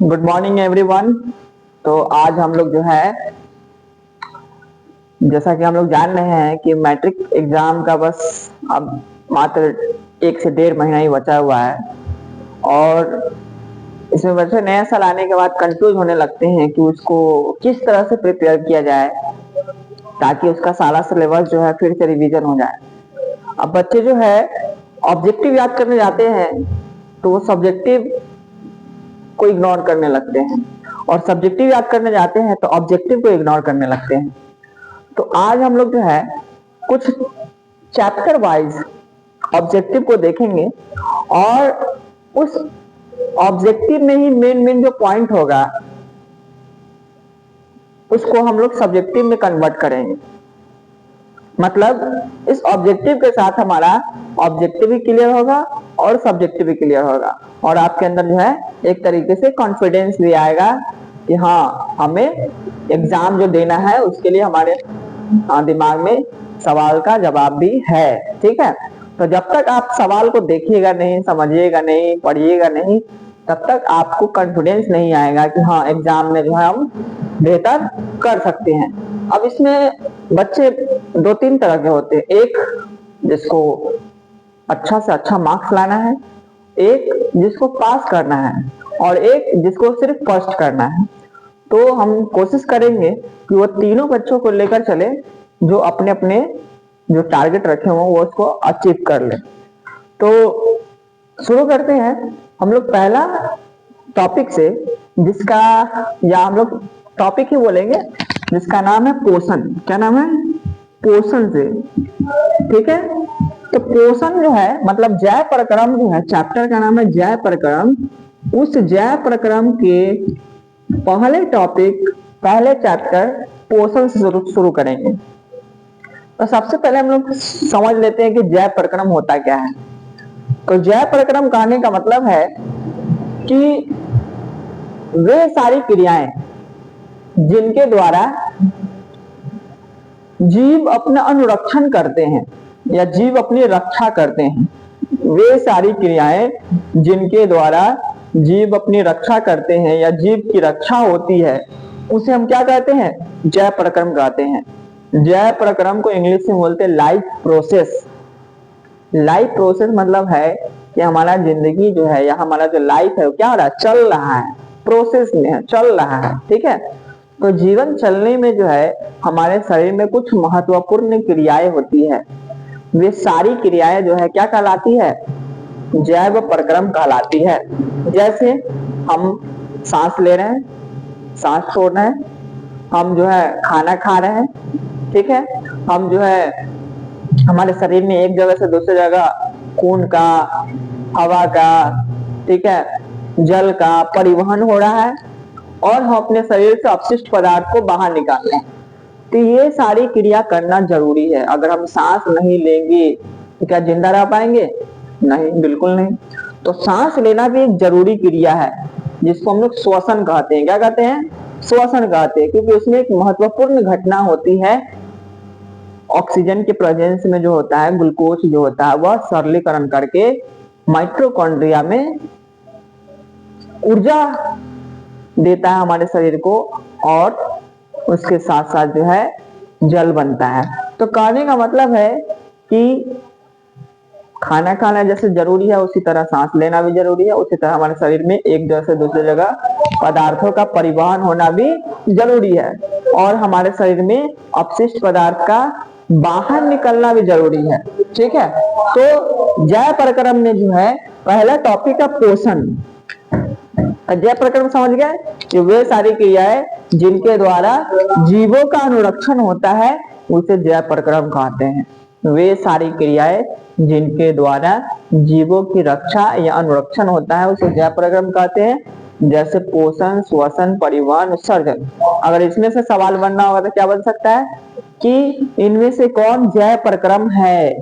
Good morning everyone. तो आज हम लोग जो है, जैसा कि हम लोग जान रहे हैं कि मैट्रिक एग्जाम का बस अब मात्र 1 से 1.5 महीना ही बचा हुआ है। और इसमें बच्चे नया साल आने के बाद कंफ्यूज होने लगते हैं कि उसको किस तरह से प्रिपेयर किया जाए ताकि उसका सारा सिलेबस जो है फिर से रिवीजन हो जाए। अब बच्चे जो है ऑब्जेक्टिव याद करने जाते हैं तो वो सब्जेक्टिव को इग्नोर करने लगते हैं, और सब्जेक्टिव याद करने जाते हैं तो ऑब्जेक्टिव को इग्नोर करने लगते हैं। तो आज हम लोग जो है कुछ चैप्टर वाइज ऑब्जेक्टिव को देखेंगे, और उस ऑब्जेक्टिव में ही मेन जो पॉइंट होगा उसको हम लोग सब्जेक्टिव में कन्वर्ट करेंगे। मतलब इस ऑब्जेक्टिव के साथ हमारा ऑब्जेक्टिव भी क्लियर होगा और सब्जेक्टिव भी क्लियर होगा, और आपके अंदर जो है एक तरीके से कॉन्फिडेंस भी आएगा कि हाँ, हमें एग्जाम जो देना है उसके लिए हमारे दिमाग में सवाल का जवाब भी है। ठीक है, तो जब तक आप सवाल को देखिएगा नहीं, समझिएगा नहीं, पढ़िएगा नहीं, तब तक आपको कॉन्फिडेंस नहीं आएगा कि हाँ, एग्जाम में जो है हम बेहतर कर सकते हैं। अब इसमें बच्चे 2-3 तरह के होते हैं। एक जिसको अच्छा से अच्छा मार्क्स लाना है, एक जिसको पास करना है, और एक जिसको सिर्फ फर्स्ट करना है। तो हम कोशिश करेंगे कि वो तीनों बच्चों को लेकर चले जो अपने अपने जो टारगेट रखे हों वो उसको अचीव कर ले। तो शुरू करते हैं हम लोग पहला टॉपिक से, जिसका, या हम लोग टॉपिक ही बोलेंगे जिसका नाम है पोषण। क्या नाम है? पोषण से। ठीक है, तो पोषण जो है मतलब जय प्रक्रम जो है, चैप्टर का नाम है जय प्रक्रम। उस जय प्रक्रम के पहले टॉपिक, पहले चैप्टर पोषण से शुरू करेंगे। तो सबसे पहले हम लोग समझ लेते हैं कि जय प्रक्रम होता क्या है। तो जय प्रक्रम कहने का मतलब है कि वे सारी क्रियाएं जिनके द्वारा जीव अपना अनुरक्षण करते हैं या जीव अपनी रक्षा करते हैं, वे सारी क्रियाएं जिनके द्वारा जीव अपनी रक्षा करते हैं या जीव की रक्षा होती है, उसे हम क्या कहते हैं? जय प्रक्रम कहते हैं। जय प्रक्रम को इंग्लिश में बोलते हैं लाइफ प्रोसेस। लाइफ प्रोसेस मतलब है कि हमारा जिंदगी जो है या हमारा जो लाइफ है वो क्या हो रहा है? चल रहा है, प्रोसेस में है, चल रहा है। ठीक है, तो जीवन चलने में जो है हमारे शरीर में कुछ महत्वपूर्ण क्रियाएं होती है। वे सारी क्रियाएं जो है क्या कहलाती है? जैव प्रक्रम कहलाती है। जैसे हम सांस ले रहे हैं, सांस छोड़ रहे हैं, हम जो है खाना खा रहे हैं, ठीक है, हम जो है हमारे शरीर में एक जगह से दूसरी जगह खून का, हवा का, ठीक है, जल का परिवहन हो रहा है, और हम अपने शरीर से अपशिष्ट पदार्थ को बाहर निकाल रहे हैं। तो ये सारी क्रिया करना जरूरी है। अगर हम सांस नहीं लेंगे तो क्या जिंदा रह पाएंगे? नहीं, बिल्कुल नहीं। तो सांस लेना भी एक जरूरी क्रिया है जिसको हम लोग श्वसन कहते हैं। क्या कहते हैं? श्वसन कहते हैं, क्योंकि उसमें एक महत्वपूर्ण घटना होती है। ऑक्सीजन के प्रेजेंस में जो होता है, ग्लूकोज जो होता है वह सरलीकरण करके माइटोकॉन्ड्रिया में ऊर्जा देता है हमारे शरीर को, और उसके साथ साथ जो है जल बनता है। तो कहने का मतलब है कि खाना खाना जैसे जरूरी है उसी तरह सांस लेना भी जरूरी है, उसी तरह हमारे शरीर में एक जगह से दूसरी जगह पदार्थों का परिवहन होना भी जरूरी है, और हमारे शरीर में अपशिष्ट पदार्थ का बाहर निकलना भी जरूरी है। ठीक है, तो जय प्रक्रम में जो है पहला टॉपिक है पोषण। जय प्रक्रम समझ गए कि वे सारी क्रियाएं जिनके द्वारा जीवों का अनुरक्षण होता है उसे जय प्रक्रम कहते हैं। वे सारी क्रियाएं जिनके द्वारा जीवों की रक्षा या अनुरक्षण होता है उसे जय प्रक्रम कहते हैं। जैसे पोषण, श्वसन, परिवहन, उत्सर्जन। अगर इसमें से सवाल बनना होगा तो क्या बन सकता है कि इनमें से कौन जय प्रक्रम है?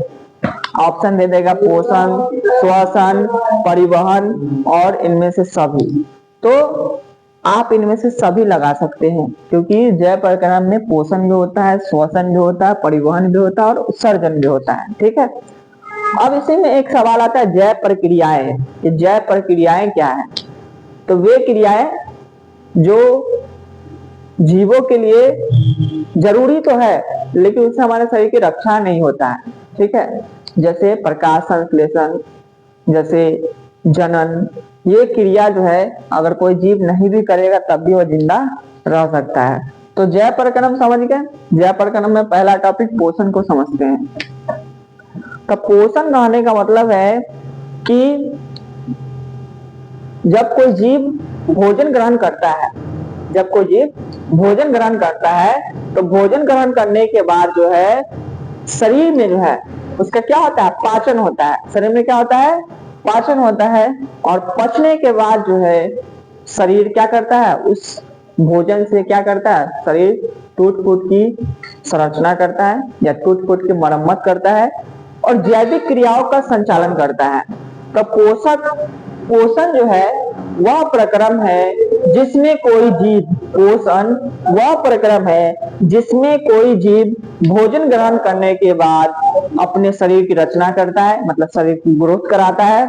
ऑप्शन दे देगा पोषण, श्वसन, परिवहन और इनमें से सभी। तो आप इनमें से सभी लगा सकते हैं, क्योंकि जय प्रक्रम में पोषण भी होता है, श्वसन भी होता है, परिवहन भी होता है और उत्सर्जन भी होता है। ठीक है, अब इसी में एक सवाल आता है जय प्रक्रियाएं। ये जय प्रक्रियाएं क्या है? तो वे क्रियाएं जो जीवों के लिए जरूरी तो है, लेकिन उससे हमारे शरीर की रक्षा नहीं होता है। ठीक है, जैसे प्रकाश संश्लेषण, जैसे जनन, ये क्रिया जो है अगर कोई जीव नहीं भी करेगा तब भी वो जिंदा रह सकता है। तो जय प्रकरण समझ गए। जय प्रकरण में पहला टॉपिक पोषण को समझते हैं। तो पोषण कहने का मतलब है कि जब कोई जीव भोजन ग्रहण करता है, जब कोई जीव भोजन ग्रहण करता है तो भोजन ग्रहण करने के बाद जो है शरीर में जो है उसका क्या होता है, पाचन होता है। शरीर में क्या होता है, पाचन होता है। और पचने के बाद जो है शरीर क्या करता है, उस भोजन से क्या करता है, शरीर टूट फूट की संरचना करता है या टूट फूट की मरम्मत करता है और जैविक क्रियाओं का संचालन करता है। तो पोषण जो है वह प्रक्रम है जिसमें कोई जीव, पोषण वह प्रक्रम है जिसमें कोई जीव भोजन ग्रहण करने के बाद अपने शरीर की रचना करता है, मतलब शरीर की ग्रोथ कराता है,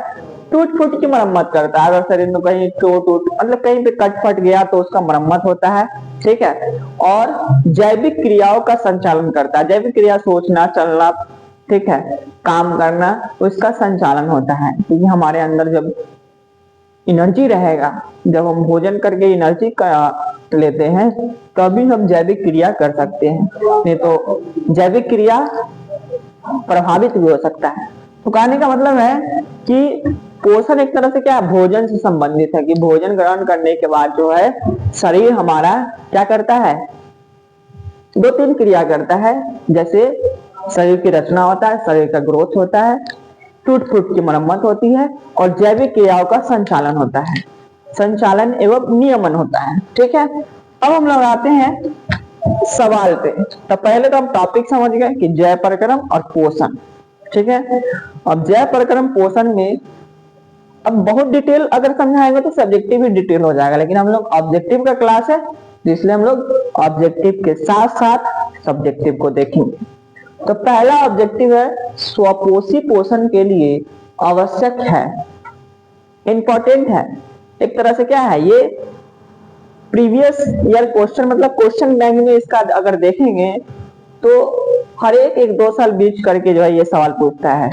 टूट फूट की मरम्मत करता है। अगर शरीर में कहीं टूट मतलब कहीं पे कट फट गया तो उसका मरम्मत होता है। ठीक है, और जैविक क्रियाओं का संचालन करता है। जैविक क्रिया सोचना, चलना, ठीक है, काम करना, उसका संचालन होता है। क्योंकि हमारे अंदर जब एनर्जी रहेगा, जब हम भोजन करके एनर्जी लेते हैं तभी हम जैविक क्रिया कर सकते हैं, नहीं तो जैविक क्रिया प्रभावित भी हो सकता है। तो कहने का मतलब है कि पोषण एक तरह से क्या है, भोजन से संबंधित है कि भोजन ग्रहण करने के बाद जो है शरीर हमारा क्या करता है, दो तीन क्रिया करता है। जैसे शरीर की रचना होता है, शरीर का ग्रोथ होता है, टूट फूट की मरम्मत होती है और जैविक क्रियाओं का संचालन होता है, संचालन एवं नियमन होता है। ठीक है, अब हम लोग आते हैं सवाल पे। तो पहले तो हम टॉपिक समझ गए कि जय प्रक्रम और पोषण। ठीक है, अब जय प्रक्रम पोषण में अब बहुत डिटेल अगर समझाएंगे तो सब्जेक्टिव भी डिटेल हो जाएगा, लेकिन हम लोग ऑब्जेक्टिव का क्लास है इसलिए हम लोग ऑब्जेक्टिव के साथ साथ सब्जेक्टिव को देखेंगे। तो पहला ऑब्जेक्टिव है स्वपोषी पोषण के लिए आवश्यक है, इंपॉर्टेंट है। एक तरह से क्या है, ये प्रीवियस ईयर क्वेश्चन, मतलब क्वेश्चन बैंक में इसका अगर देखेंगे तो हर एक 2 साल बीच करके जो है ये सवाल पूछता है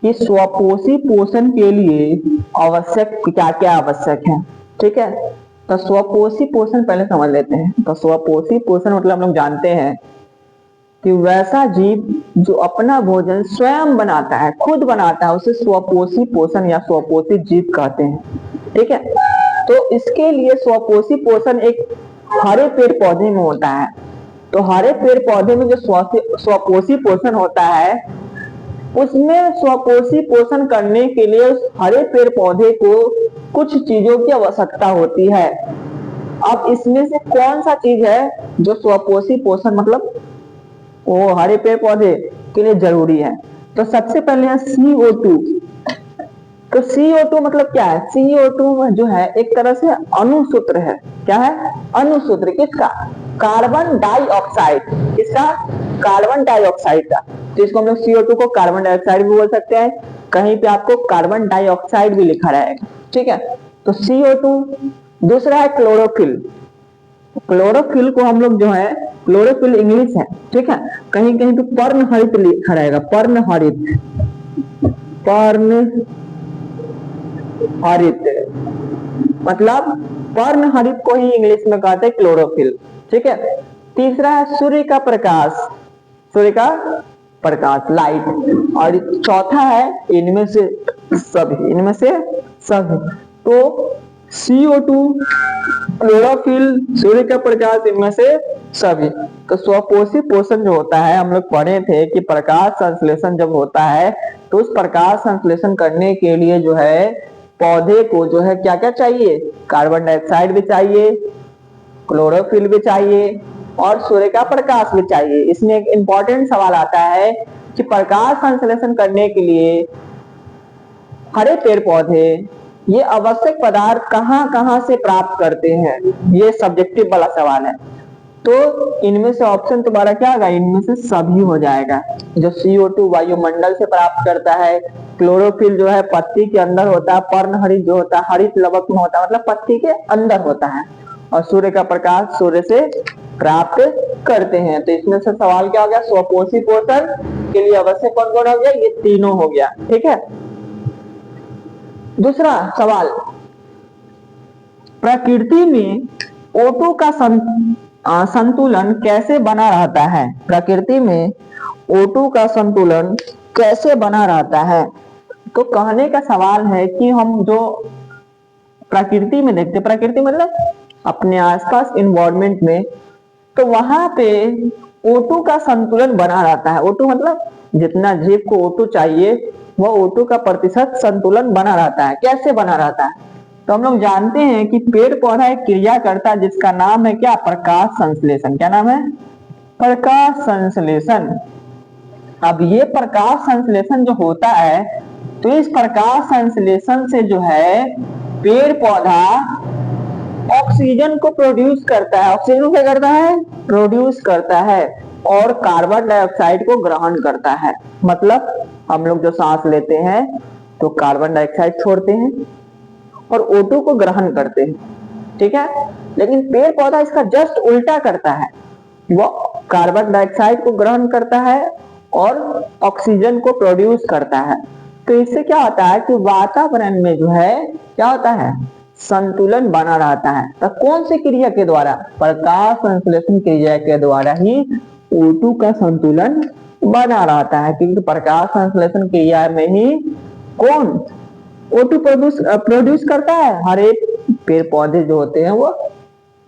कि स्वपोषी पोषण के लिए आवश्यक क्या क्या आवश्यक है। ठीक है, तो स्वपोषी पोषण पहले समझ लेते हैं। तो स्वपोषी पोषण मतलब हम लोग जानते हैं कि वैसा जीव जो अपना भोजन स्वयं बनाता है, खुद बनाता है, उसे स्वपोषी पोषण या स्वपोषी जीव कहते हैं। ठीक है, तो इसके लिए स्वपोषी पोषण एक हरे पेड़ पौधे में होता है। तो हरे पेड़ पौधे में जो स्वपोषी पोषण होता है उसमें स्वपोषी पोषण करने के लिए उस हरे पेड़ पौधे को कुछ चीजों की आवश्यकता होती है। अब इसमें से कौन सा चीज है जो स्वपोषी पोषण मतलब वो हरे पेड़ पौधे के लिए जरूरी है? तो सबसे पहले है CO2। तो CO2 मतलब क्या है? CO2 जो है एक तरह से अणुसूत्र है। क्या है? अणुसूत्र। किसका? Carbon dioxide. किसका? कार्बन डाइऑक्साइड का। तो इसको हम लोग CO2 को कार्बन डाइऑक्साइड भी बोल सकते हैं, कहीं पे आपको कार्बन डाइऑक्साइड भी लिखा रहेगा। ठीक है, तो CO2। दूसरा है क्लोरोफिल। क्लोरोफिल को हम लोग जो है, क्लोरोफिल इंग्लिश है, ठीक है, कहीं कहीं तो पर्णहरित लिखा रहेगा, पर्णहरित, पर्णहरित मतलब पर्णहरित को ही इंग्लिश में कहते हैं क्लोरोफिल। ठीक है, तीसरा है सूर्य का प्रकाश, सूर्य का प्रकाश, लाइट। और चौथा है इनमें से सभी, इनमें से सभी। तो CO2, क्लोरोफिल, सूर्य का प्रकाश, इनमें से सभी। तो स्वपोषी पोषण जो होता है, हम लोग पढ़े थे कि प्रकाश संश्लेषण जब होता है तो उस प्रकाश संश्लेषण करने के लिए जो है पौधे को जो है क्या क्या चाहिए? कार्बन डाइऑक्साइड भी चाहिए, क्लोरोफिल भी चाहिए और सूर्य का प्रकाश भी चाहिए। इसमें एक इंपॉर्टेंट सवाल आता है कि प्रकाश संश्लेषण करने के लिए हरे पेड़ पौधे ये आवश्यक पदार्थ कहां कहां से प्राप्त करते हैं? ये सब्जेक्टिव वाला सवाल है। तो इनमें से ऑप्शन तुम्हारा क्या होगा? इनमें से सभी हो जाएगा। जो CO2 वायुमंडल से प्राप्त करता है, क्लोरोफिल जो है पत्ती के अंदर होता है, पर्णहरित जो होता है हरित लवक में होता है, मतलब पत्ती के अंदर होता है, और सूर्य का प्रकाश सूर्य से प्राप्त करते हैं। तो इसमें से सवाल क्या हो गया, स्वपोषी पोषण के लिए आवश्यक कौन कौन हो गया, ये तीनों हो गया। ठीक है, दूसरा सवाल, प्रकृति में O2 का संतुलन कैसे बना रहता है? प्रकृति में O2 का संतुलन कैसे बना रहता है? तो कहने का सवाल है कि हम जो प्रकृति में देखते, प्रकृति मतलब अपने आसपास इन्वायरमेंट में, तो वहां पे O2 का संतुलन बना रहता है। O2 मतलब जितना जीव को O2 चाहिए वह O2 का प्रतिशत संतुलन बना रहता है। कैसे बना रहता है? तो हम लोग जानते हैं कि पेड़ पौधा एक क्रिया करता है जिसका नाम है क्या, प्रकाश संश्लेषण। क्या नाम है? प्रकाश संश्लेषण। अब ये प्रकाश संश्लेषण जो होता है, तो इस प्रकाश संश्लेषण से जो है पेड़ पौधा ऑक्सीजन को प्रोड्यूस करता है। ऑक्सीजन को क्या करता है? प्रोड्यूस करता है और कार्बन डाइऑक्साइड को ग्रहण करता है। मतलब हम लोग जो सांस लेते हैं तो कार्बन डाइऑक्साइड छोड़ते हैं और O2 को ग्रहण करते हैं। ठीक है, लेकिन पेड़ पौधा इसका जस्ट उल्टा करता है, वो कार्बन डाइऑक्साइड को ग्रहण करता है और ऑक्सीजन को प्रोड्यूस करता है। तो इससे क्या होता है कि वातावरण में जो है क्या होता है, संतुलन बना रहता है। तो कौन सी क्रिया के द्वारा? प्रकाश संश्लेषण क्रिया के द्वारा ही O2 का संतुलन बना रहता है, क्योंकि प्रकाश संश्लेषण क्रिया में ही कौन O2 प्रोड्यूस करता है। हर एक पेड़ पौधे जो होते हैं वो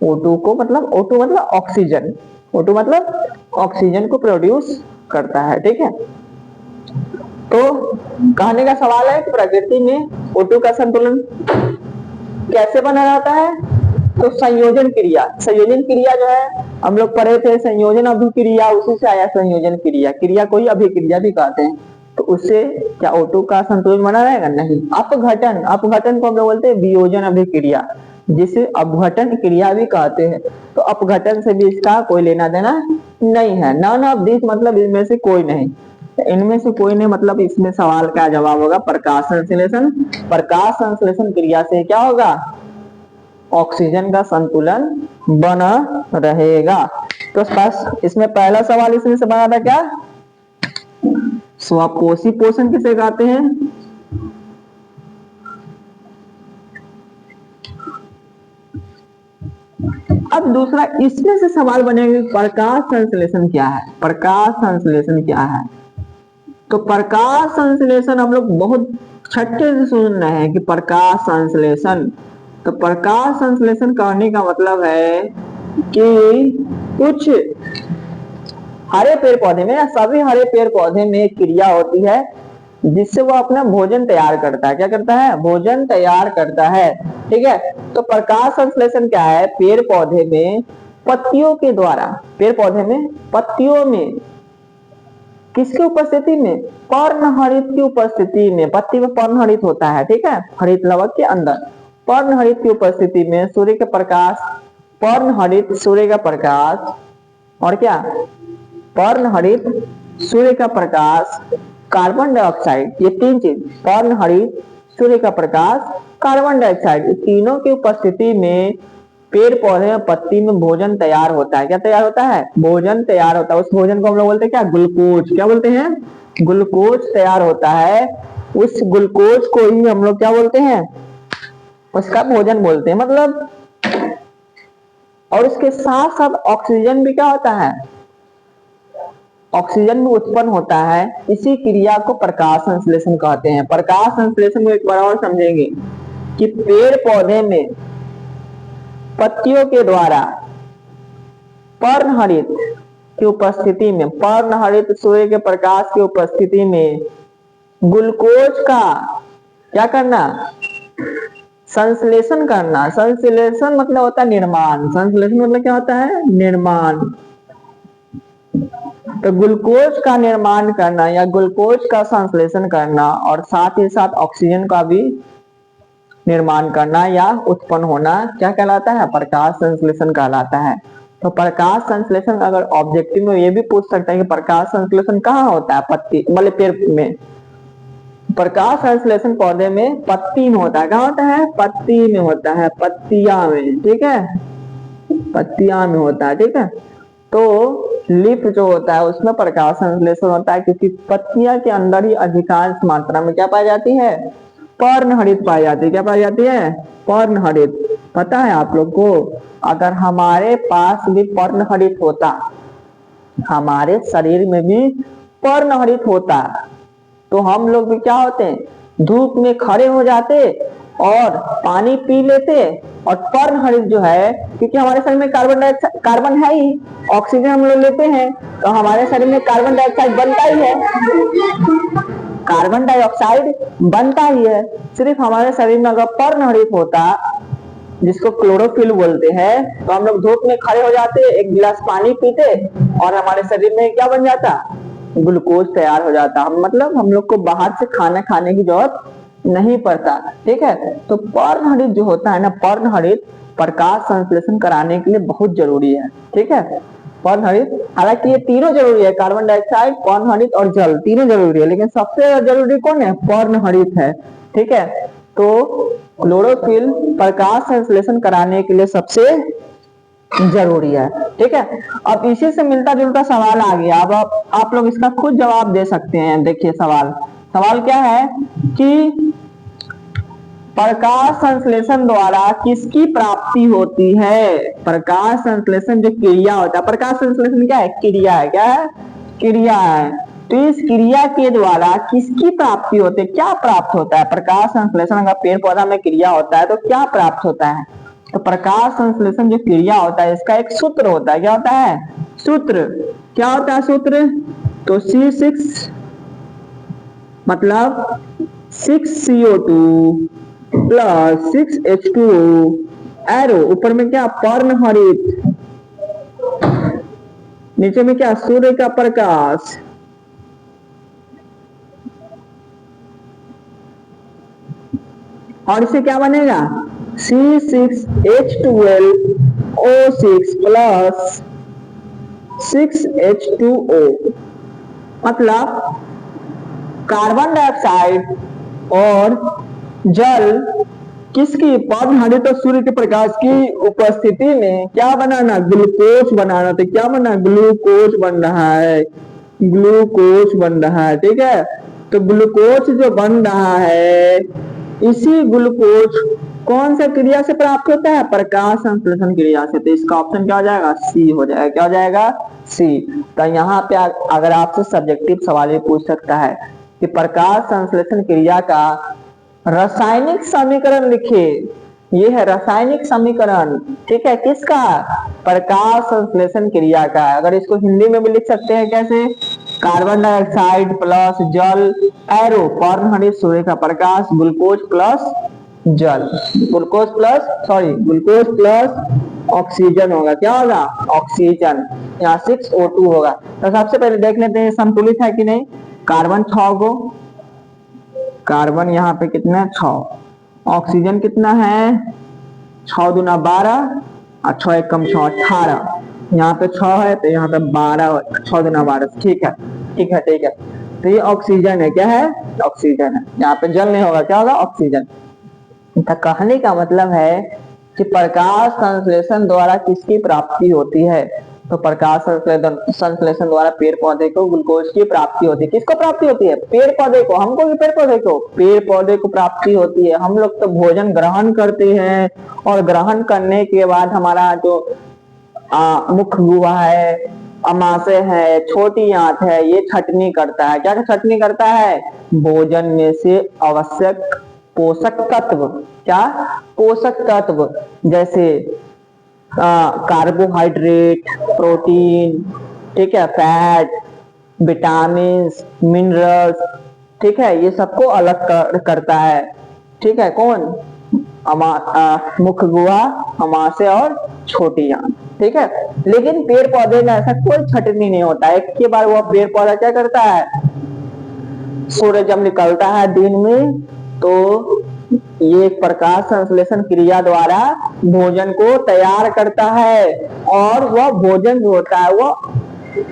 O2 को मतलब O2 मतलब ऑक्सीजन, O2 मतलब ऑक्सीजन को प्रोड्यूस करता है। ठीक है, तो कहने का सवाल है कि प्रकृति में O2 का संतुलन कैसे बना रहता है? तो संयोजन क्रिया, संयोजन क्रिया जो है हम लोग पढ़े थे, संयोजन अभिक्रिया, उसी से आया संयोजन क्रिया। क्रिया को ही अभिक्रिया भी कहते हैं। तो उससे क्या O2 का संतुलन बना रहेगा? नहीं। अपघटन, अपघटन को हम लोग बोलते हैं वियोजन अभिक्रिया, जिसे अपघटन क्रिया भी कहते हैं। तो अपघटन से भी इसका कोई लेना देना नहीं है। नन ऑफ दिस मतलब इनमें से कोई नहीं, इनमें से कोई नहीं मतलब इसमें सवाल का जवाब होगा प्रकाश संश्लेषण। प्रकाश संश्लेषण क्रिया से क्या होगा? ऑक्सीजन का संतुलन बना रहेगा। तो बस इसमें पहला सवाल इसमें से बना था क्या, स्वपोषी पोषण किसे कहते हैं? अब दूसरा इसमें से सवाल बनेगा प्रकाश संश्लेषण क्या है? प्रकाश संश्लेषण क्या है? तो प्रकाश संश्लेषण हम लोग बहुत छठे से सुन रहे हैं कि प्रकाश संश्लेषण। तो प्रकाश संश्लेषण कहने का मतलब है कि कुछ हरे पेड़ पौधे में या सभी हरे पेड़ पौधे में एक क्रिया होती है जिससे वो अपना भोजन तैयार करता है। क्या करता है? भोजन तैयार करता है। ठीक है, तो प्रकाश संश्लेषण क्या है? पेड़ पौधे में पत्तियों के द्वारा, पेड़ पौधे में पत्तियों में किसकी उपस्थिति में? पर्णहरित की उपस्थिति में। पत्ती में पर्णहरित होता है। ठीक है, हरित लवक के अंदर पर्णहरित की उपस्थिति में सूर्य के प्रकाश, पर्णहरित सूर्य का प्रकाश और क्या, पर्णहरित सूर्य का प्रकाश, कार्बन डाइऑक्साइड, ये तीन चीज, पर्णहरित सूर्य का प्रकाश, कार्बन डाइऑक्साइड, तीनों की उपस्थिति में पेड़ पौधे में पत्ती में भोजन तैयार होता है। क्या तैयार होता है? भोजन तैयार होता है। उस भोजन को हम लोग बोलते हैं क्या? ग्लूकोज। क्या बोलते हैं? ग्लूकोज तैयार होता है। उस ग्लूकोज को ही हम लोग क्या बोलते हैं? उसका भोजन बोलते हैं। मतलब और इसके साथ साथ ऑक्सीजन भी क्या होता है? ऑक्सीजन भी उत्पन्न होता है। इसी क्रिया को प्रकाश संश्लेषण कहते हैं। प्रकाश संश्लेषण को एक बार और समझेंगे कि पेड़ पौधे में पत्तियों के द्वारा पर्णहरित की उपस्थिति में, पर्णहरित सूर्य के प्रकाश की उपस्थिति में ग्लूकोज का क्या करना? संश्लेषण करना। संश्लेषण मतलब होता है निर्माण। संश्लेषण मतलब क्या होता है? निर्माण। तो ग्लूकोज का निर्माण करना या ग्लूकोज का संश्लेषण करना और साथ ही साथ ऑक्सीजन का भी निर्माण करना या उत्पन्न होना क्या कहलाता है? प्रकाश संश्लेषण कहलाता है। तो प्रकाश संश्लेषण अगर ऑब्जेक्टिव में ये भी पूछ सकता है कि प्रकाश संश्लेषण कहाँ होता है? पत्ती मतलब पेड़ में। प्रकाश संश्लेषण पौधे में पत्ती में होता है। कहाँ होता है? पत्ती में होता है, पत्तियां में। ठीक है, पत्तियां में होता है, ठीक है। तो लीफ जो होता है उसमें प्रकाश संश्लेषण होता है, क्योंकि पत्तियां के अंदर ही अधिकांश मात्रा में क्या पाई जाती है, पर्णहरित पाई जाती है। क्या पाई जाती है, पर्णहरित। पता है आप लोग को, अगर हमारे पास भी पर्णहरित होता, हमारे शरीर में भी पर्णहरित होता, तो हम लोग भी क्या होते हैं, धूप में खड़े हो जाते और पानी पी लेते। और पर्णहरित जो है, क्योंकि हमारे शरीर में कार्बन है ही, ऑक्सीजन हम लोग लेते हैं, तो हमारे शरीर में कार्बन डाइऑक्साइड बनता ही है, कार्बन डाइऑक्साइड बनता ही है। सिर्फ हमारे शरीर में अगर पर्णहरित होता, जिसको क्लोरोफिल बोलते हैं, तो हम लोग धूप में खड़े हो जाते, एक गिलास पानी पीते और हमारे शरीर में क्या बन जाता, ग्लूकोज तैयार हो जाता। मतलब हम लोग को बाहर से खाना खाने की जरूरत नहीं पड़ता, ठीक है। तो पर्णहरित जो होता है ना, पर्णहरित प्रकाश संश्लेषण कराने के लिए बहुत जरूरी है, ठीक है। पर्णहरित, हालांकि ये तीनों जरूरी है, कार्बन डाइऑक्साइड, पर्णहरित और जल, तीनों जरूरी है, लेकिन सबसे जरूरी कौन है, पर्णहरित है, ठीक है। तो क्लोरोफिल प्रकाश संश्लेषण कराने के लिए सबसे जरूरी है, ठीक है। अब इसी से मिलता जुलता सवाल आ गया, अब आप लोग इसका खुद जवाब दे सकते हैं। देखिए सवाल क्या है कि प्रकाश संश्लेषण द्वारा किसकी प्राप्ति होती है। प्रकाश संश्लेषण जो क्रिया होता है, प्रकाश संश्लेषण क्या है, क्रिया है, क्या है, क्रिया है। तो इस क्रिया के द्वारा किसकी प्राप्ति होती है, क्या प्राप्त होता है। प्रकाश संश्लेषण अगर पेड़ पौधा में क्रिया होता है तो क्या प्राप्त होता है। तो प्रकाश संश्लेषण जो क्रिया होता है, इसका एक सूत्र होता है, क्या होता है, सूत्र, क्या होता है सूत्र। तो C6 मतलब 6CO2 प्लस 6H2O, एरो ऊपर में क्या, पर्णहरित, नीचे में क्या, सूर्य का प्रकाश, और इसे क्या बनेगा, C6H12O6 प्लस 6H2O। मतलब कार्बन डाइऑक्साइड और जल किसकी, पर्णहरित और सूर्य के प्रकाश की उपस्थिति में क्या बनाना, ग्लूकोज बनाना। तो क्या बना, ग्लूकोज बन रहा है, ग्लूकोज बन रहा है, ठीक है। तो ग्लूकोज जो बन रहा है, इसी ग्लूकोज कौन सा क्रिया से प्राप्त होता है, प्रकाश संश्लेषण क्रिया से। तो इसका ऑप्शन क्या हो जाएगा, सी हो जाएगा, क्या हो जाएगा, सी। तो यहाँ पे अगर आपसे सब्जेक्टिव सवाल ये पूछ सकता है कि प्रकाश संश्लेषण क्रिया का रासायनिक समीकरण लिखिए, ये है रासायनिक समीकरण, ठीक है, किसका, प्रकाश संश्लेषण क्रिया का। अगर इसको हिंदी में भी लिख सकते हैं कैसे, कार्बन डाइऑक्साइड प्लस जल, एरो पर्णहरित सूर्य का प्रकाश, ग्लूकोज प्लस जल, ग्लूकोज प्लस ऑक्सीजन होगा, क्या होगा, ऑक्सीजन। यहाँ 6O2 होगा। तो सबसे पहले देख लेते हैं संतुलित है कि नहीं। कार्बन 6 गो, कार्बन यहाँ पे कितना 6, ऑक्सीजन कितना है 6 दूना 12 और 6 एक कम 6 18, यहाँ पे 6 है तो यहाँ पे 12, 6 दूना 12, ठीक है, ठीक है, ठीक है। तो ये ऑक्सीजन है, क्या है, ऑक्सीजन है। यहाँ पे जल नहीं होगा, क्या होगा, ऑक्सीजन। तो कहने का मतलब है कि प्रकाश संश्लेषण द्वारा किसकी प्राप्ति होती है। तो प्रकाश संश्लेषण द्वारा पेड़ पौधे को ग्लूकोज की प्राप्ति होती है। किसको प्राप्ति होती है, पेड़ पौधे को, हमको कि पेड़ पौधे को, पेड़ पौधे को प्राप्ति होती है। हम लोग तो भोजन ग्रहण करते हैं और ग्रहण करने के बाद हमारा जो मुख्य गुहा है, अमाशय है, छोटी आंत है, ये छटनी करता है। क्या छटनी करता है, भोजन में से आवश्यक पोषक तत्व, क्या, पोषक तत्व, जैसे कार्बोहाइड्रेट, प्रोटीन, ठीक है, फैट, विटामिन, मिनरल्स, ठीक है, ये सबको अलग करता है, ठीक है। कौन, मुख्य गुहा, अमाशय और छोटी आंत, ठीक है। लेकिन पेड़ पौधे में ऐसा कोई छटनी नहीं होता है। एक के बार वो पेड़ पौधा क्या करता है, सूर्य जब निकलता है दिन में, तो ये प्रकाश संश्लेषण क्रिया द्वारा भोजन को तैयार करता है, और वह भोजन जो होता है वह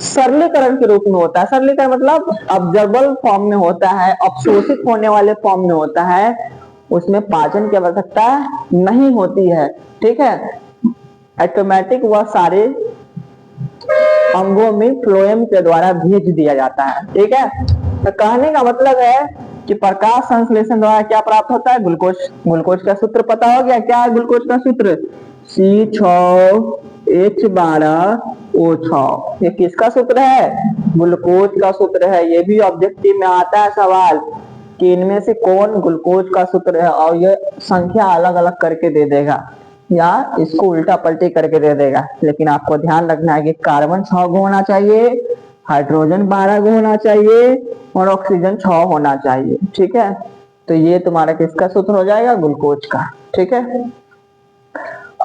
सरलीकरण के रूप में होता है। सरलीकरण मतलब ऑब्जर्बल फॉर्म में होता है, अवशोषित होने वाले फॉर्म में होता है, उसमें पाचन की आवश्यकता नहीं होती है, ठीक है। ऑटोमेटिक वह सारे अंगों में फ्लोएम के द्वारा भेज दिया जाता है। ठीक है, तो कहने का मतलब है कि प्रकाश संश्लेषण द्वारा क्या प्राप्त होता है? ग्लूकोज। ग्लूकोज का सूत्र पता हो गया, क्या है ग्लूकोज का सूत्र? C6H12O6। ये किसका सूत्र है? ग्लूकोज का सूत्र है। ये भी ऑब्जेक्टिव में आता है सवाल कि इनमें से कौन ग्लूकोज का सूत्र है, और ये संख्या अलग अलग करके दे देगा या इसको उल्टा पलटी करके दे देगा। लेकिन आपको ध्यान रखना है कि कार्बन 6 गो होना चाहिए, हाइड्रोजन 12 गो होना चाहिए और ऑक्सीजन 6 होना चाहिए। ठीक है, तो ये तुम्हारा किसका सूत्र हो जाएगा? ग्लूकोज का। ठीक है,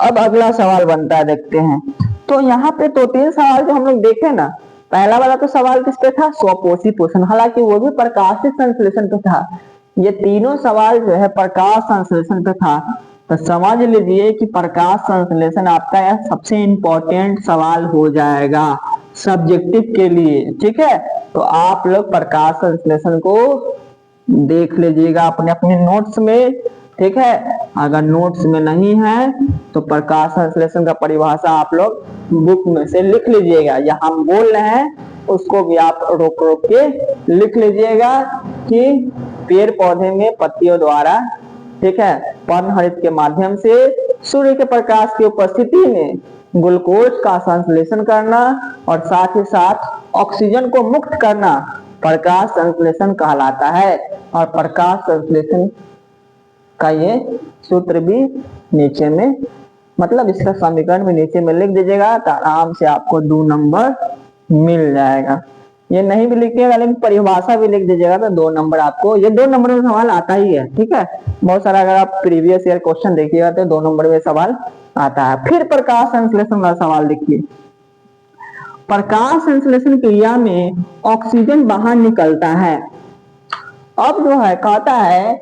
अब अगला सवाल बनता है, देखते हैं। तो यहाँ पे तो 3 सवाल जो हम लोग देखे ना, पहला वाला तो सवाल किस पे था? स्वपोषी पोषण, हालांकि वो भी प्रकाशित संश्लेषण पे था। ये तीनों सवाल जो है प्रकाश संश्लेषण पे था। तो समझ लीजिए कि प्रकाश संश्लेषण आपका यह सबसे इंपॉर्टेंट सवाल हो जाएगा सब्जेक्टिव के लिए। ठीक है, तो आप लोग प्रकाश संश्लेषण को देख लीजिएगा अपने अपने नोट्स में। ठीक है, अगर नोट्स में नहीं है तो प्रकाश संश्लेषण का परिभाषा आप लोग बुक में से लिख लीजिएगा, या हम बोल रहे हैं उसको भी आप रोक रोक के लिख लीजिएगा कि पेड़ पौधे में पत्तियों द्वारा, ठीक है, पर्णहरित के माध्यम से सूर्य के प्रकाश की उपस्थिति में ग्लूकोज का संश्लेषण करना और साथ ही साथ ऑक्सीजन को मुक्त करना प्रकाश संश्लेषण कहलाता है। और प्रकाश संश्लेषण का ये सूत्र भी नीचे में, मतलब इसका समीकरण भी नीचे में लिख दीजिएगा, तो आराम से आपको 2 नंबर मिल जाएगा। ये नहीं भी लिखिएगा लेकिन परिभाषा भी लिख दीजिएगा तो 2 नंबर आपको, ये 2 नंबर में सवाल आता ही है। ठीक है, बहुत सारा अगर आप प्रीवियस ईयर क्वेश्चन देखिएगा तो 2 नंबर में सवाल आता है। फिर प्रकाश संश्लेषण का सवाल देखिए। प्रकाश संश्लेषण क्रिया में ऑक्सीजन बाहर निकलता है। अब जो है कहता है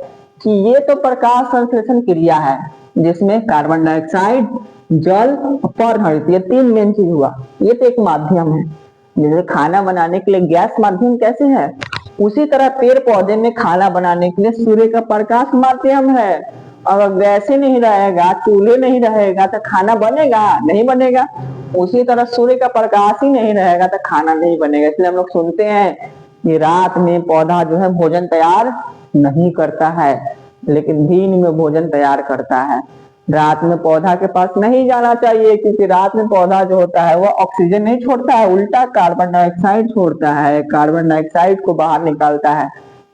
कि ये तो प्रकाश संश्लेषण क्रिया है जिसमें कार्बन डाइऑक्साइड, जल और पर्णहरित, ये 3 मेन चीज हुआ। ये तो एक माध्यम है, जैसे खाना बनाने के लिए गैस माध्यम कैसे है, उसी तरह पेड़ पौधे में खाना बनाने के लिए सूर्य का प्रकाश माध्यम है। अगर गैस ही नहीं रहेगा, चूल्हे नहीं रहेगा तो खाना बनेगा? नहीं बनेगा। उसी तरह सूर्य का प्रकाश ही नहीं रहेगा तो खाना नहीं बनेगा। इसलिए हम लोग सुनते हैं कि रात में पौधा जो है भोजन तैयार नहीं करता है, लेकिन दिन में भोजन तैयार करता है। रात में पौधा के पास नहीं जाना चाहिए, क्योंकि रात में पौधा जो होता है वह ऑक्सीजन नहीं छोड़ता है, उल्टा कार्बन डाइऑक्साइड छोड़ता है, कार्बन डाइऑक्साइड को बाहर निकालता है।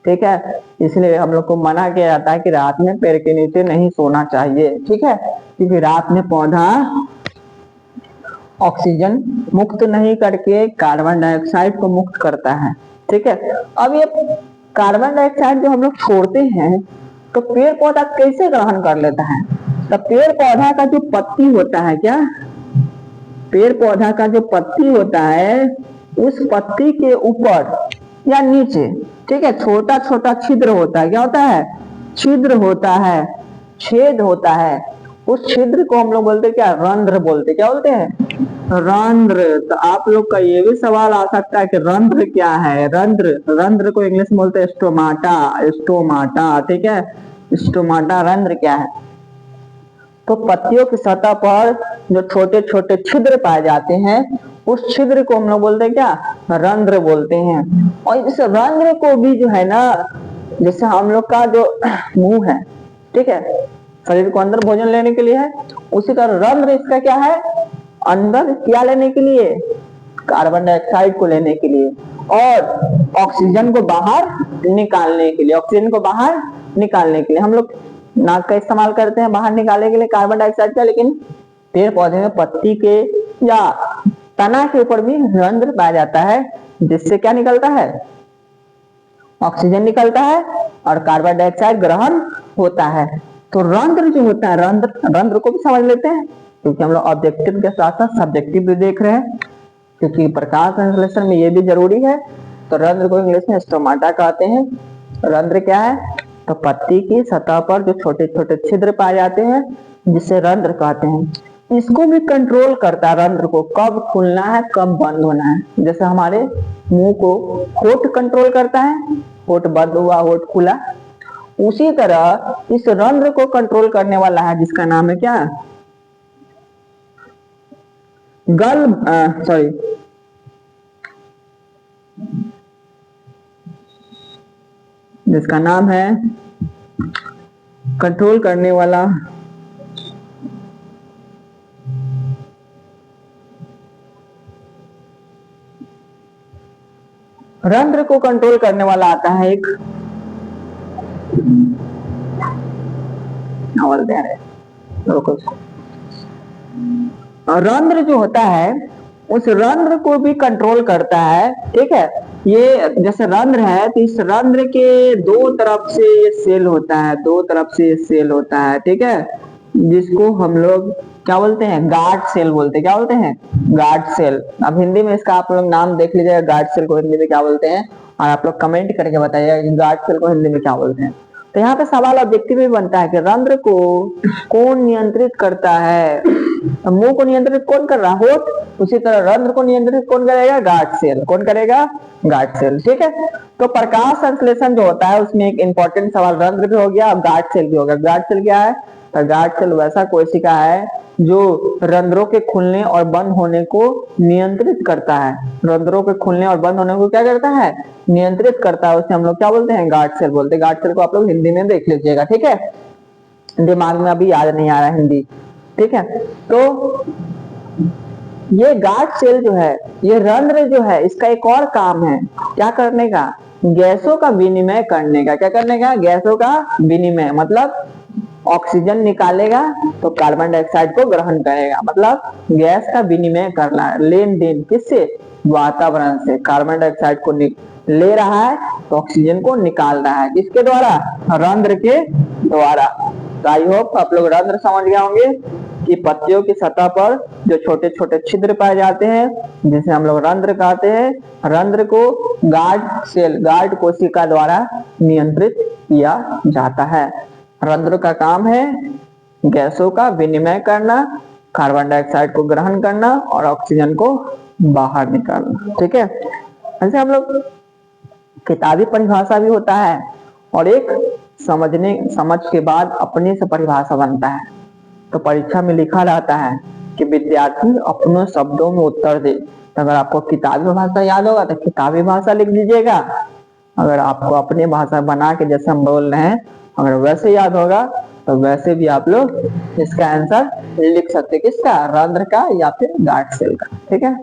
ठीक है, इसलिए हम लोग को मना किया जाता है कि रात में पेड़ के नीचे नहीं सोना चाहिए। ठीक है, क्योंकि रात में पौधा ऑक्सीजन मुक्त नहीं करके कार्बन डाइऑक्साइड को मुक्त करता है। ठीक है, अब ये कार्बन डाइऑक्साइड जो हम लोग छोड़ते हैं तो पेड़ पौधा कैसे ग्रहण कर लेता है? तो पेड़ पौधा का जो पत्ती होता है, क्या पेड़ पौधा का जो पत्ती होता है, उस पत्ती के ऊपर या नीचे, ठीक है, छोटा छोटा छिद्र होता है। क्या होता है? छिद्र होता है, छेद होता है। उस छिद्र को हम लोग बोलते हैं क्या? रंध्र बोलते। क्या बोलते हैं? रंध्र। तो आप लोग का ये भी सवाल आ सकता है कि रंध्र क्या है? रंध्र, रंध्र को इंग्लिश में बोलते हैं स्टोमाटा। स्टोमाटा, ठीक है, स्टोमाटा रंध्र क्या है? तो पत्तियों की सतह पर जो छोटे छोटे छिद्र पाए जाते हैं, उस छिद्र को हम लोग बोलते हैं क्या? रंध्र बोलते हैं। और इस रंध्र को भी जो है ना, जैसे हम लोग का जो मुंह है, ठीक है, शरीर को अंदर भोजन लेने के लिए है, उसी तरह रंध्र इसका क्या है? अंदर क्या लेने के लिए? कार्बन डाइऑक्साइड को लेने के लिए और ऑक्सीजन को बाहर निकालने के लिए। ऑक्सीजन को बाहर निकालने के लिए हम लोग नाक का इस्तेमाल करते हैं बाहर निकालने के लिए कार्बन डाइऑक्साइड का, लेकिन पेड़ पौधे में पत्ती के या तना के ऊपर भी रंध्र पाया जाता है, जिससे क्या निकलता है? ऑक्सीजन निकलता है और कार्बन डाइऑक्साइड ग्रहण होता है। तो रंध्र जो होता है, रंध्र को भी समझ लेते हैं, क्योंकि हम लोग ऑब्जेक्टिव के साथ साथ सब्जेक्टिव भी देख रहे हैं, क्योंकि प्रकाश संश्लेषण में ये भी जरूरी है। तो रंध्र को इंग्लिश में स्टोमाटा कहते हैं। रंध्र क्या है? तो पत्ती की सतह पर जो छोटे छोटे छिद्र पाए जाते हैं, जिसे रंध्र कहते हैं। इसको भी कंट्रोल करता है रंध्र को, कब खुलना है कब बंद होना है। जैसे हमारे मुंह को होठ कंट्रोल करता है, होठ बंद हुआ होठ खुला, उसी तरह इस रंध्र को कंट्रोल करने वाला है जिसका नाम है क्या? गल सॉरी जिसका नाम है कंट्रोल करने वाला रंध्र को कंट्रोल करने वाला आता है एक रंध्र जो होता है उस रंध्र को भी कंट्रोल करता है। ठीक है, ये जैसे रंध्र है तो इस रंध्र के दो तरफ से ये सेल होता है, दो तरफ से ये सेल होता है। ठीक है, जिसको हम लोग क्या बोलते हैं, गार्ड सेल बोलते हैं। क्या बोलते हैं, गार्ड सेल। अब हिंदी में इसका आप लोग नाम देख लीजिएगा, गार्ड सेल को हिंदी में क्या बोलते हैं, और आप लोग कमेंट करके बताइएगा कि गार्ड सेल को हिंदी में क्या बोलते हैं। तो यहाँ पे सवाल ऑब्जेक्टिव भी बनता है कि रंध्र को कौन नियंत्रित करता है। मुंह को नियंत्रित कौन कर रहा है, होठ। उसी तरह रंध्र को नियंत्रित कौन करेगा, गार्ड सेल। कौन करेगा, गार्ड सेल। ठीक है, तो प्रकाश संश्लेषण जो होता है उसमें एक इंपॉर्टेंट सवाल रंध्र भी हो गया, अब गार्ड सेल भी हो गया। गार्ड सेल क्या है, तो गार्ड सेल वैसा कोशिका है जो रंध्रों के खुलने और बंद होने को नियंत्रित करता है। रंध्रों के खुलने और बंद होने को क्या करता है, नियंत्रित करता है। उसे हम लोग क्या बोलते हैं, गार्ड सेल बोलते हैं। गार्ड सेल को आप लोग हिंदी में देख लीजिएगा। ठीक है, दिमाग में अभी याद नहीं आ रहा हिंदी। ठीक है, तो ये गार्ड सेल जो है, ये रंध्र जो है, इसका एक और काम है क्या करने का, गैसों का विनिमय करने का। क्या करने का, गैसों का विनिमय। मतलब ऑक्सीजन निकालेगा तो कार्बन डाइऑक्साइड को ग्रहण करेगा। मतलब गैस का विनिमय करना, लेन देन किससे, वातावरण से। कार्बन डाइऑक्साइड को ले रहा है तो ऑक्सीजन को निकाल रहा है, किसके द्वारा, रंध्र के द्वारा। तो आई होप आप लोग रंध्र समझ गए होंगे कि पत्तियों की सतह पर जो छोटे छोटे छिद्र पाए जाते हैं जिसे हम लोग रंध्र कहते हैं, रंध्र को गार्ड सेल, गार्ड कोशिका द्वारा नियंत्रित किया जाता है। रंध्र का काम है गैसों का विनिमय करना, कार्बन डाइऑक्साइड को ग्रहण करना और ऑक्सीजन को बाहर निकालना। ठीक है, ऐसे हम लोग किताबी परिभाषा भी होता है और एक समझ के बाद अपने से परिभाषा बनता है। तो परीक्षा में लिखा रहता है कि विद्यार्थी अपने शब्दों में उत्तर दे। तो अगर आपको किताबी भाषा याद होगा तो किताबी भाषा लिख दीजिएगा। अगर आपको अपनी भाषा बना के जैसे हम बोल रहे हैं अगर वैसे याद होगा तो वैसे भी आप लोग इसका आंसर लिख सकते हैं, किसका, रंध्र का या फिर गार्ड सेल का। ठीक है,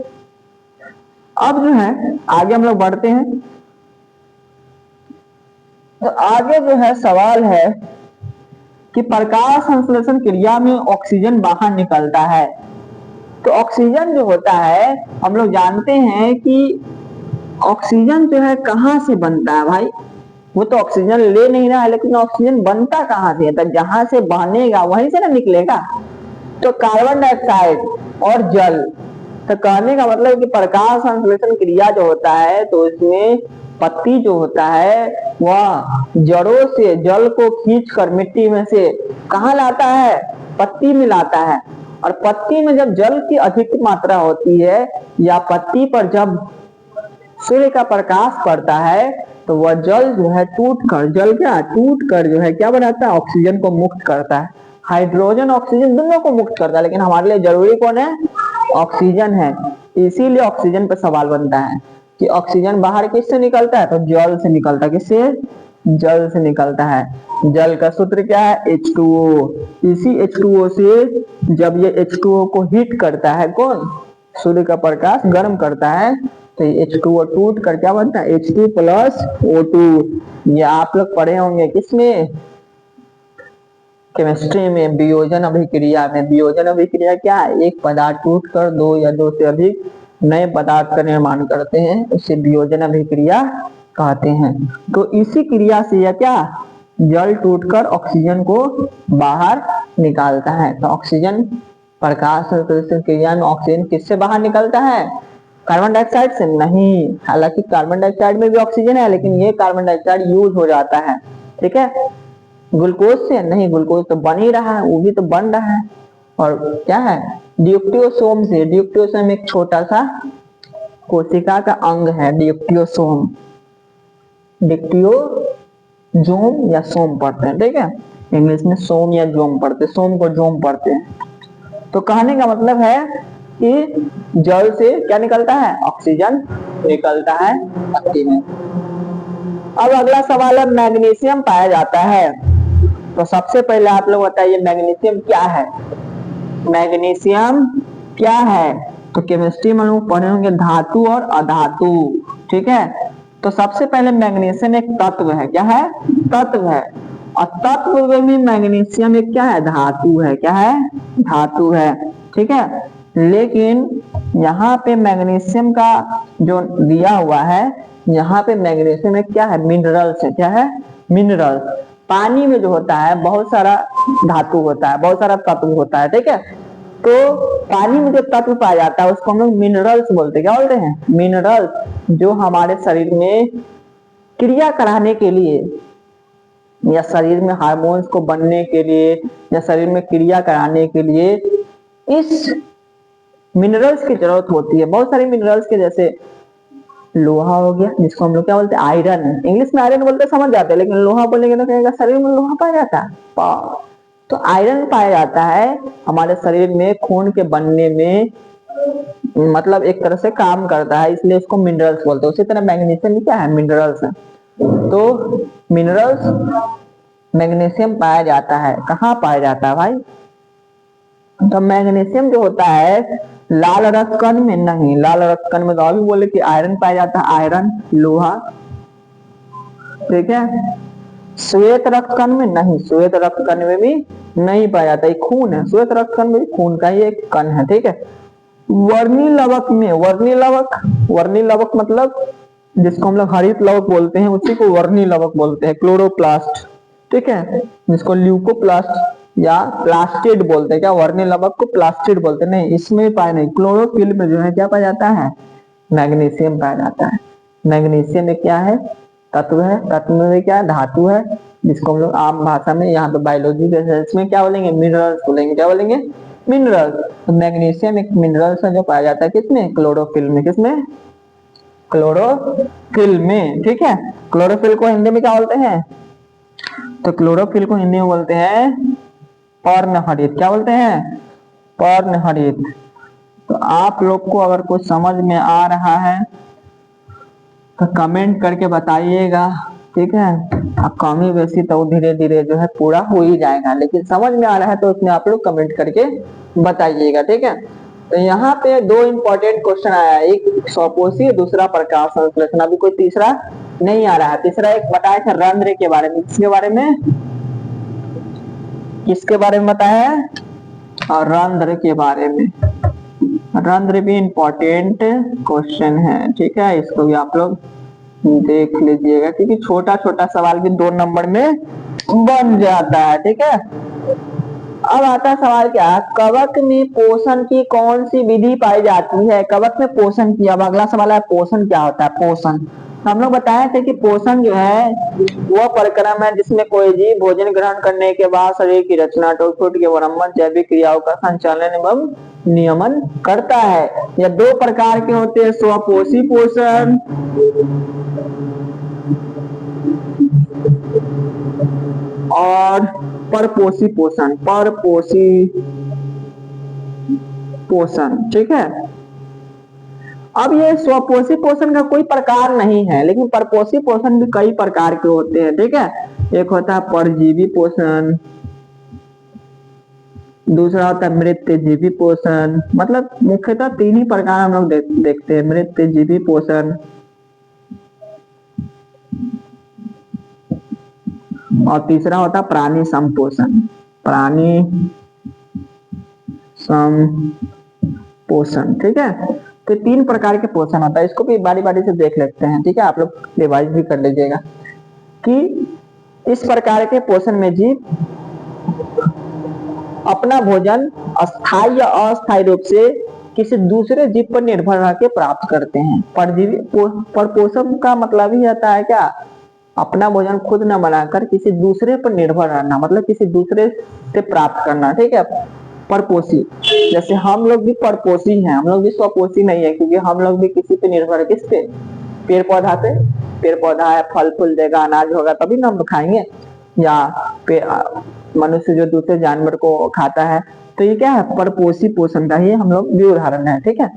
अब जो है आगे हम लोग बढ़ते हैं। तो आगे जो है सवाल है कि प्रकाश संश्लेषण क्रिया में ऑक्सीजन बाहर निकलता है। तो ऑक्सीजन जो होता है हम लोग जानते हैं कि ऑक्सीजन जो है कहाँ से बनता है भाई, वो तो ऑक्सीजन ले नहीं रहा है लेकिन ऑक्सीजन बनता कहाँ से है, तो जहां से बनेगा वहीं से ना निकलेगा। तो कार्बन डाइऑक्साइड और जल। तो कहने का मतलब कि प्रकाश संश्लेषण क्रिया जो होता है तो इसमें पत्ती जो होता है वह जड़ों से जल को खींचकर मिट्टी में से कहाँ लाता है, पत्ती में लाता है। और पत्ती में जब जल की अधिक मात्रा होती है या पत्ती पर जब सूर्य का प्रकाश पड़ता है तो वह जल जो है टूट कर जो है क्या बनाता है, ऑक्सीजन को मुक्त करता है। हाइड्रोजन ऑक्सीजन दोनों को मुक्त करता है, लेकिन हमारे लिए जरूरी कौन है, ऑक्सीजन है। इसीलिए ऑक्सीजन पर सवाल बनता है कि ऑक्सीजन बाहर किससे निकलता है, तो जल से निकलता है। किससे, जल से निकलता है। जल का सूत्र क्या है, H2O। इसी H2O से जब ये H2O को हीट करता है कौन, सूर्य का प्रकाश गर्म करता है तो H2O टूट कर क्या बनता है, H2+O2। ये आप लोग पढ़े होंगे किसमें, केमिस्ट्री में, वियोजन अभिक्रिया में। वियोजन अभिक्रिया क्या है, एक पदार्थ टूट कर दो या दो से अधिक नए पदार्थ का निर्माण करते हैं, उसे वियोजन अभिक्रिया कहते हैं। तो इसी क्रिया से यह क्या, जल टूटकर ऑक्सीजन को बाहर निकालता है। तो ऑक्सीजन, प्रकाश संश्लेषण क्रिया में ऑक्सीजन किससे बाहर निकलता है, कार्बन डाइऑक्साइड से नहीं। हालांकि कार्बन डाइऑक्साइड में भी ऑक्सीजन है लेकिन ये कार्बन डाइऑक्साइड यूज हो जाता है। ठीक है, ग्लूकोज से नहीं, ग्लूकोज तो बन ही रहा है, वो भी तो बन रहा है। और क्या है, डिप्टियोसोम से। डिप्टियोसोम एक छोटा सा कोशिका का अंग है, डिप्टियोसोम। डिप्टियोजोम या सोम पढ़ते हैं, ठीक है, इंग्लिश में सोम या जोम पढ़ते हैं, सोम को जोम पढ़ते हैं। तो कहने का मतलब है कि जल से क्या निकलता है, ऑक्सीजन निकलता है पत्ती में। अब अगला सवाल है, मैग्नीशियम पाया जाता है, तो सबसे पहले आप लोग बताइए मैग्नीशियम क्या है। मैग्नीशियम क्या है, तो केमिस्ट्री में लोग पढ़े होंगे धातु और अधातु, ठीक है। तो सबसे पहले मैग्नीशियम एक तत्व है, क्या है, तत्व है, और तत्व में मैग्नीशियम एक क्या है, धातु है, क्या है, धातु है, ठीक है। लेकिन यहाँ पे मैग्नीशियम का जो दिया हुआ है, यहाँ पे मैग्नीशियम एक क्या है, मिनरल्स है, क्या है, मिनरल्स। पानी में जो होता है बहुत सारा धातु होता है, बहुत सारा तत्व होता है, ठीक है। तो पानी में जो तत्व पाया जाता है उसको हम लोग मिनरल्स बोलते हैं, क्या बोलते हैं, मिनरल्स, जो हमारे शरीर में क्रिया कराने के लिए या शरीर में हार्मोन्स को बनने के लिए या शरीर में क्रिया कराने के लिए इस मिनरल्स की जरूरत होती है। बहुत सारे मिनरल्स के, जैसे लोहा हो गया, जिसको हम लोग क्या बोलते हैं, आयरन, इंग्लिश में आयरन बोलते समझ जाते हैं, लेकिन लोहा बोलेंगे तो कहेगा शरीर में लोहा पाया जाता है, तो आयरन पाया जाता है हमारे शरीर में, खून के बनने में मतलब एक तरह से काम करता है, इसलिए उसको मिनरल्स बोलते हैं। उसी तरह मैग्नीशियम क्या है, मिनरल्स है। तो मिनरल्स मैग्नीशियम पाया जाता है, कहाँ पाया जाता है भाई, तो मैग्नीशियम जो होता है लाल रक्त कण में नहीं, लाल रक्त कण में तो अभी बोले कि आयरन पाया जाता है, आयरन, लोहा, ठीक है। श्वेत रक्त कण में नहीं, श्वेत रक्त कण में भी नहीं पाया जाता, ये खून है, श्वेत रक्त कण में भी खून का ही एक कण है, ठीक है। वर्णी लवक में, वर्णी लवक, वर्णी लवक मतलब जिसको हम लोग हरित लवक बोलते हैं उसी को वर्णी लवक बोलते हैं, क्लोरोप्लास्ट, ठीक है, जिसको ल्यूकोप्लास्ट या प्लास्टिड बोलते हैं, क्या वर्णी लवक को प्लास्टिड बोलते हैं, नहीं इसमें पाया नहीं। क्लोरोफिल में जो है क्या पाया जाता है, मैग्नीशियम पाया जाता है। मैग्नीशियम में क्या है, तत्व है, तत्व में क्या है, धातु है, जिसको हम लोग आम भाषा में यहाँ पे बायोलॉजी के सेंस में क्या बोलेंगे, मिनरल्स बोलेंगे, क्या बोलेंगे, मिनरल्स। तो मैग्नीशियम एक मिनरल्स है जो पाया जाता है किसमें, क्लोरोफिल में, किसमें, क्लोरोफिल में, ठीक है। क्लोरोफिल को हिंदी में क्या बोलते हैं, तो क्लोरोफिल को हिंदी में बोलते हैं पर्णहरित, क्या बोलते हैं, पर्णहरित। तो आप लोग को अगर कुछ समझ में आ रहा है तो कमेंट करके बताइएगा, ठीक है। अब कमी बेसी तो धीरे धीरे जो है पूरा हो ही जाएगा, लेकिन समझ में आ रहा है तो उसमें आप लोग कमेंट करके बताइएगा, ठीक है। तो यहाँ पे दो इंपॉर्टेंट क्वेश्चन आया, एक स्वपोषी, दूसरा प्रकाश संश्लेषण, अभी कोई तीसरा नहीं आ रहा है। तीसरा एक बताया था रंध्र के बारे में, किसके बारे में, किसके बारे में बताया है, और रंध्र के बारे में। रंध्र भी इंपॉर्टेंट क्वेश्चन है, ठीक है, इसको भी आप लोग देख लीजिएगा, क्योंकि छोटा छोटा सवाल भी 2 नंबर में बन जाता है, ठीक है। अब आता है सवाल क्या, कवक में पोषण की कौन सी विधि पाई जाती है, कवक में पोषण की। अब अगला सवाल है पोषण क्या होता है, पोषण। हम लोग बताए थे कि पोषण जो है वह परिक्रम है जिसमें कोई जीव भोजन ग्रहण करने के बाद शरीर की रचना, टूट के वरम्मन, जैविक क्रियाओं का संचालन एवं नियमन करता है। यह 2 प्रकार के होते हैं, स्वपोषी पोषण और परपोषी पोषण, परपोषी पोषण, ठीक है। अब ये स्वपोषी पोषण का कोई प्रकार नहीं है, लेकिन परपोषी पोषण भी कई प्रकार के होते हैं, ठीक है। एक होता है परजीवी पोषण, दूसरा होता है मृतजीवी पोषण, मतलब मुख्यतः 3 ही प्रकार हम लोग देखते हैं, मृतजीवी पोषण, और तीसरा होता है प्राणी संपोषण, प्राणी संपोषण, ठीक है। तो 3 प्रकार के पोषण होता है, इसको भी बारी बारी से देख लेते हैं, ठीक है, आप लोग रिवाइज भी कर लीजिएगा कि इस प्रकार के पोषण में जीव अपना भोजन अस्थायी या अस्थायी रूप से किसी दूसरे जीव पर निर्भर रह के प्राप्त करते हैं। परजीवी परपोषण का मतलब ही होता है क्या, अपना भोजन खुद न बनाकर किसी दूसरे पर निर्भर रहना, मतलब किसी दूसरे से प्राप्त करना, ठीक है। परपोषी, जैसे हम लोग भी परपोषी हैं, हम लोग भी स्वपोषी नहीं है, क्योंकि हम लोग भी किसी पे निर्भर है, किस पे, पेड़ पौधा पे। पेड़ पौधा है, फल फूल देगा, अनाज होगा तभी ना हम खाएंगे, या मनुष्य जो दूसरे जानवर को खाता है तो ये क्या है, परपोषी पोषण का ही हम लोग भी उदाहरण है। ठीक है,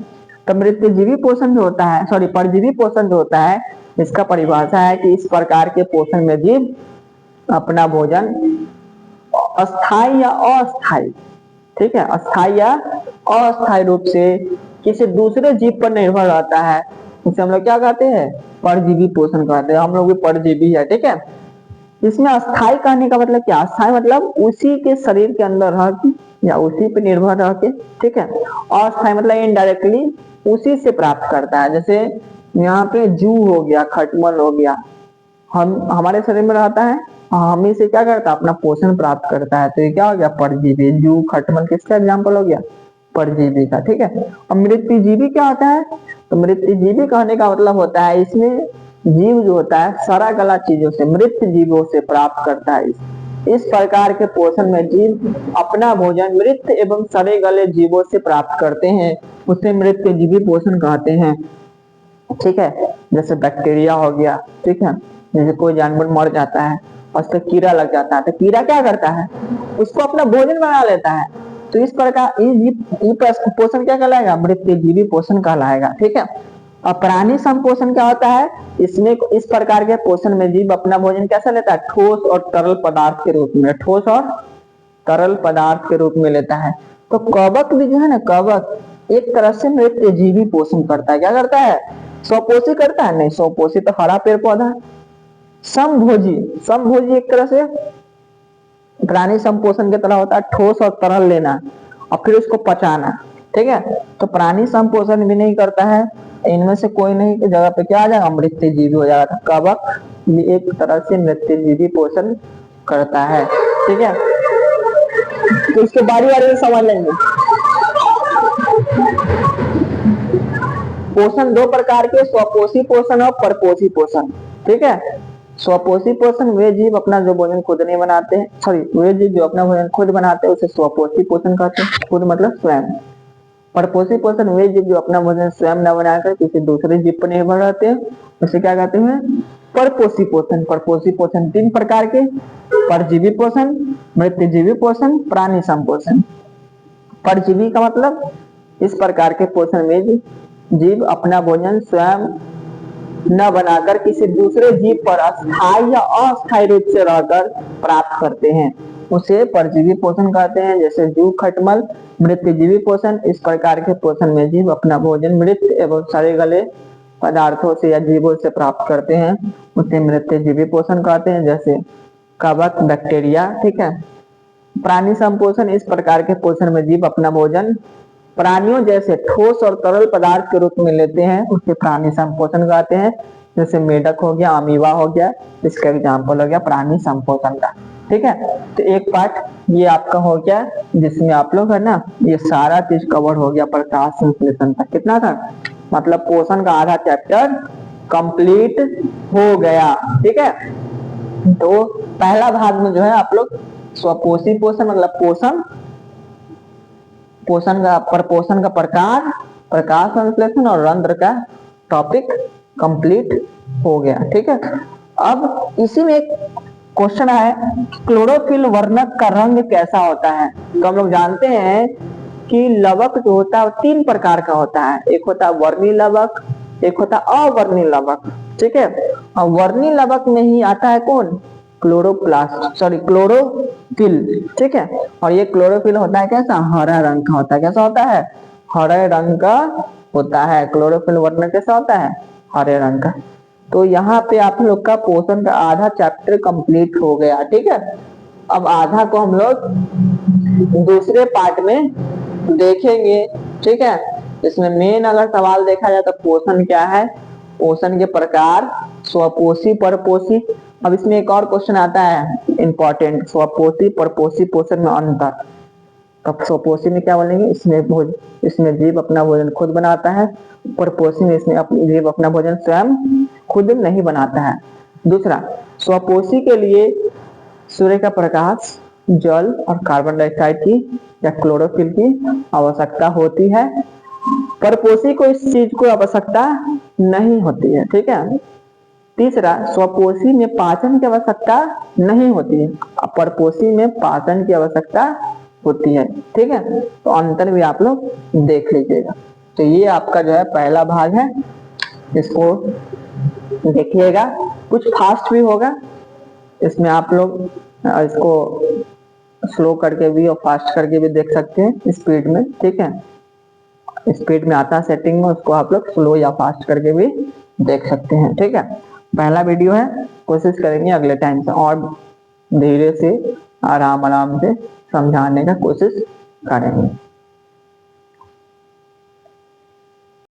तो मृतजीवी पोषण जो होता है, सॉरी परजीवी पोषण जो होता है, इसका परिभाषा है कि इस प्रकार के पोषण में जीव अपना भोजन अस्थायी या अस्थायी, ठीक है, अस्थायी या अस्थायी रूप से किसी दूसरे जीव पर निर्भर रहता है, उसे हम लोग क्या कहते हैं, परजीवी पोषण कहते हैं। हम लोग भी परजीवी है। ठीक है, इसमें अस्थायी कहने का मतलब क्या, अस्थायी मतलब उसी के शरीर के अंदर रह के या उसी पे निर्भर रह के। ठीक है, अस्थायी मतलब इनडायरेक्टली उसी से प्राप्त करता है। जैसे यहाँ पे जू हो गया, खटमल हो गया, हम हमारे शरीर में रहता है, हम इसे क्या करता है, अपना पोषण प्राप्त करता है। तो ये क्या हो गया, परजीवी। जू खटमल किसका एग्जाम्पल हो गया, परजीवी का। ठीक है, अब मृतजीवी क्या होता है, तो मृतजीवी कहने का मतलब होता है इसमें जीव जो होता है सड़ा गला चीजों से, मृत जीवों से प्राप्त करता है। इस प्रकार के पोषण में जीव अपना भोजन मृत एवं सड़े गले जीवों से प्राप्त करते हैं, उसे मृतजीवी पोषण कहते हैं। ठीक है, जैसे बैक्टीरिया हो गया। ठीक है, जैसे कोई जानवर मर जाता है और उसका कीड़ा लग जाता है, तो कीड़ा क्या करता है, उसको अपना भोजन बना लेता है। तो इस प्रकार ये पोषण क्या कहलाएगा, मृतजीवी पोषण कहलाएगा। ठीक है, और प्राणी संपोषण क्या होता है, इसमें इस प्रकार के पोषण में जीव अपना भोजन कैसा लेता है, ठोस और तरल पदार्थ के रूप में, ठोस और तरल पदार्थ के रूप में लेता है। तो कवक भी जो है ना, कवक एक तरह से मृतजीवी पोषण करता है। क्या करता है, स्वपोषी करता है, नहीं स्वपोषी तो हरा पेड़ पौधा। समभोजी, समभोजी एक तरह से प्राणी संपोषण की तरह होता है, ठोस और तरल लेना और फिर उसको पचाना। ठीक है, तो प्राणी संपोषण भी नहीं करता है, इनमें से कोई नहीं की जगह पे क्या आ जाएगा, मृतजीवी हो जाएगा। कवक भी एक तरह से मृतजीवी पोषण करता है। ठीक है, तो इसके बारी बारी में समझ लेंगे। पोषण दो प्रकार के, स्वपोषी पोषण और परपोषी पोषण। ठीक है, स्वपोषी पोषण वे जीव अपना जो भोजन खुद नहीं बनाते हैं, सॉरी वे जीव जो अपना भोजन खुद बनाते हैं उसे स्वपोषी पोषण कहते हैं। खुद मतलब स्वयं। परपोषी पोषण वे जीव जो अपना भोजन स्वयं न बनाकर किसी दूसरे जीव पर निर्भर रहते हैं, उसे क्या कहते हैं, परपोषी पोषण। परपोषी पोषण तीन प्रकार के, परजीवी पोषण, मृतजीवी पोषण, प्राणी संपोषण। परजीवी का मतलब इस प्रकार के पोषण में जीव अपना भोजन स्वयं न बनाकर किसी दूसरे जीव पर अस्थायी या अस्थायी रूप से रहकर प्राप्त करते हैं, उसे परजीवी पोषण कहते हैं। जैसे जू खटमल। मृतजीवी पोषण, इस प्रकार के पोषण में जीव अपना भोजन मृत एवं सड़े गले पदार्थों से या जीवों से प्राप्त करते हैं, उसे मृतजीवी पोषण कहते हैं। जैसे कवक, बैक्टीरिया। ठीक है, प्राणी संपोषण, इस प्रकार के पोषण में जीव अपना भोजन प्राणियों जैसे ठोस और तरल पदार्थ के रूप में लेते हैं, उसे प्राणी संपोषण कहते हैं। जैसे मेढक हो गया, अमीबा हो गया, इसका एग्जाम्पल हो गया प्राणी संपोषण का। ठीक है, तो एक पार्ट ये आपका हो गया जिसमें आप लोग है ना ये सारा चीज कवर हो गया प्रकाश संश्लेषण तक। कितना था, मतलब पोषण का आधा चैप्टर कंप्लीट हो गया। ठीक है, तो पहला भाग में जो है आप लोग स्वपोषी पोषण मतलब पोषण, पोषण का परपोषण का प्रकार, प्रकाश संश्लेषण और रंध्र का टॉपिक कंप्लीट हो गया। ठीक है, अब इसी में एक क्वेश्चन है, क्लोरोफिल वर्णक का रंग कैसा होता है। तो हम लोग जानते हैं कि लवक जो होता है तीन प्रकार का होता है, एक होता है वर्णी लवक, एक होता है अवर्णी लवक। ठीक है, और वर्णी लवक में ही आता है कौन, क्लोरोप्लास्ट, सॉरी क्लोरोफिल। ठीक है, और ये क्लोरोफिल होता है कैसा, हरा रंग का होता है। कैसा होता है, हरे रंग का होता है। क्लोरोफिल वर्णक कैसा होता है, हरे रंग का। तो यहाँ पे आप लोग का पोषण का आधा चैप्टर कंप्लीट हो गया। ठीक है, अब आधा को हम लोग दूसरे पार्ट में देखेंगे। ठीक है, इसमें मेन अगर सवाल देखा जाए तो पोषण क्या है, पोषण के प्रकार, स्वपोषी परपोषी। अब इसमें एक और क्वेश्चन आता है इंपॉर्टेंट, स्वपोषी परपोषी पोषण में अंतर। अब स्वपोषी में क्या बोलेंगे, इसमें जीव अपना भोजन खुद बनाता है, परपोषी में इसमें जीव अपना भोजन स्वयं खुद नहीं बनाता है। दूसरा, स्वपोषी के लिए सूर्य का प्रकाश, जल और कार्बन डाइऑक्साइड की या क्लोरोफिल की आवश्यकता होती है, परपोषी को इस चीज को आवश्यकता नहीं होती है। ठीक है, तीसरा, स्वपोषी में पाचन की आवश्यकता नहीं होती है, परपोषी में पाचन की आवश्यकता होती है। ठीक है, तो अंतर भी आप लोग देख लीजिएगा। तो ये आपका जो है पहला भाग है, इसको देखिएगा। कुछ फास्ट भी होगा, इसमें आप लोग इसको स्लो करके भी और फास्ट करके भी देख सकते हैं, स्पीड में। ठीक है, स्पीड में आता है सेटिंग में, उसको आप लोग स्लो या फास्ट करके भी देख सकते हैं। ठीक है, पहला वीडियो है, कोशिश करेंगे अगले टाइम से और धीरे से आराम से समझाने का कोशिश करेंगे।